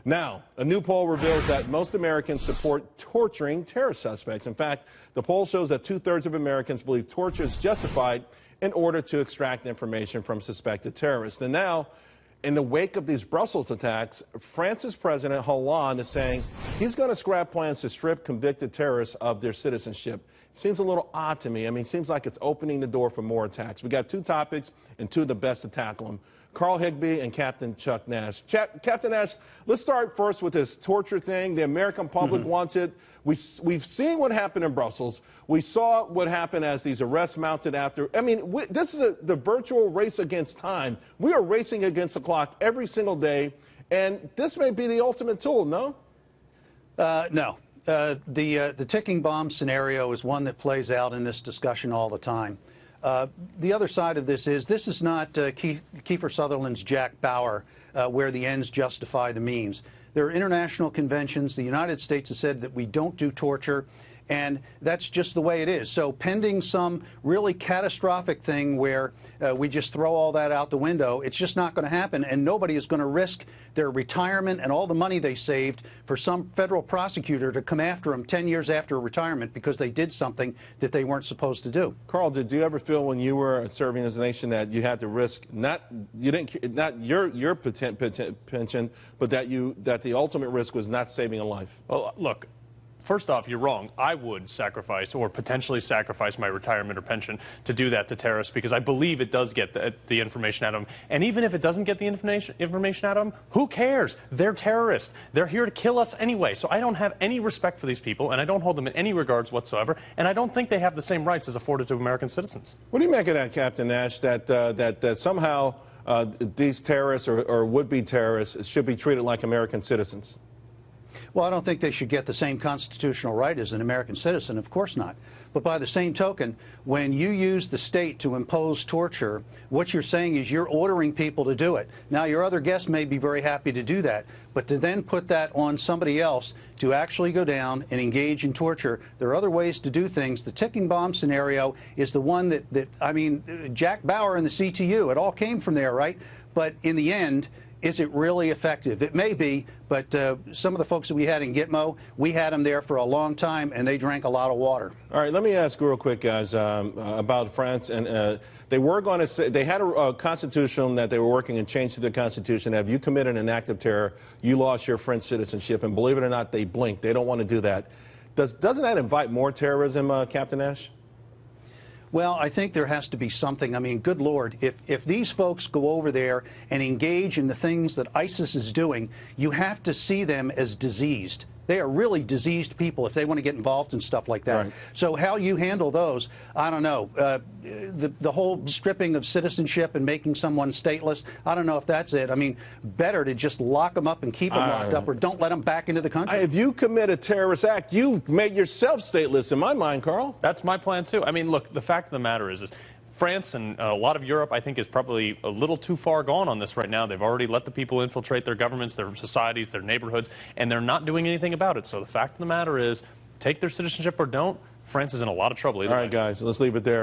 Now, a new poll reveals that most Americans support torturing terror suspects. In fact, the poll shows that 2/3 of Americans believe torture is justified in order to extract information from suspected terrorists. And now, in the wake of these Brussels attacks, France's President Hollande is saying he's going to scrap plans to strip convicted terrorists of their citizenship. Seems a little odd to me. I mean, it seems like it's opening the door for more attacks. We got two topics and two of the best to tackle them. Carl Higbie and Captain Chuck Nash. Captain Nash, let's start first with this torture thing. The American public wants it. We've seen what happened in Brussels. We saw what happened as these arrests mounted after. I mean, this is the virtual race against time. We are racing against the clock every single day, and this may be the ultimate tool, no? No. The ticking bomb scenario is one that plays out in this discussion all the time. The other side of this is not Kiefer Sutherland's Jack Bauer, where the ends justify the means. There are international conventions. The United States has said that we don't do torture, and that's just the way it is. So pending some really catastrophic thing where we just throw all that out the window, it's just not going to happen, and nobody is going to risk their retirement and all the money they saved for some federal prosecutor to come after them 10 years after retirement because they did something that they weren't supposed to do. Carl, did you ever feel when you were serving as a nation that you had to risk not your pension, but that the ultimate risk was not saving a life? Well, look. First off, you're wrong. I would sacrifice or potentially sacrifice my retirement or pension to do that to terrorists because I believe it does get the information out of them. And even if it doesn't get the information out of them, who cares? They're terrorists. They're here to kill us anyway. So I don't have any respect for these people, and I don't hold them in any regards whatsoever. And I don't think they have the same rights as afforded to American citizens. What do you make of that, Captain Nash, that somehow these terrorists or would-be terrorists should be treated like American citizens? Well, I don't think they should get the same constitutional right as an American citizen. Of course not. But by the same token, when you use the state to impose torture, what you're saying is you're ordering people to do it. Now, your other guests may be very happy to do that, but to then put that on somebody else to actually go down and engage in torture, there are other ways to do things. The ticking bomb scenario is the one that I mean, Jack Bauer and the CTU, it all came from there, right? But in the end, is it really effective? It may be, but some of the folks that we had in Gitmo, we had them there for a long time, and they drank a lot of water. All right, let me ask real quick, guys, about France. And they were going to say, they had a constitution that they were working and changed to the constitution. If you committed an act of terror, you lost your French citizenship. And believe it or not, they blinked. They don't want to do that. Doesn't that invite more terrorism, Captain Nash? Well, I think there has to be something. I mean, good Lord, if these folks go over there and engage in the things that ISIS is doing, you have to see them as diseased. They are really diseased people if they want to get involved in stuff like that. Right. So how you handle those, I don't know. The whole stripping of citizenship and making someone stateless, I don't know if that's it. I mean, better to just lock them up and keep them locked up or don't let them back into the country. If you commit a terrorist act, you made yourself stateless in my mind, Carl. That's my plan, too. I mean, look, the fact of the matter is France and a lot of Europe, I think, is probably a little too far gone on this right now. They've already let the people infiltrate their governments, their societies, their neighborhoods, and they're not doing anything about it. So the fact of the matter is, take their citizenship or don't, France is in a lot of trouble either way. All right, guys, let's leave it there.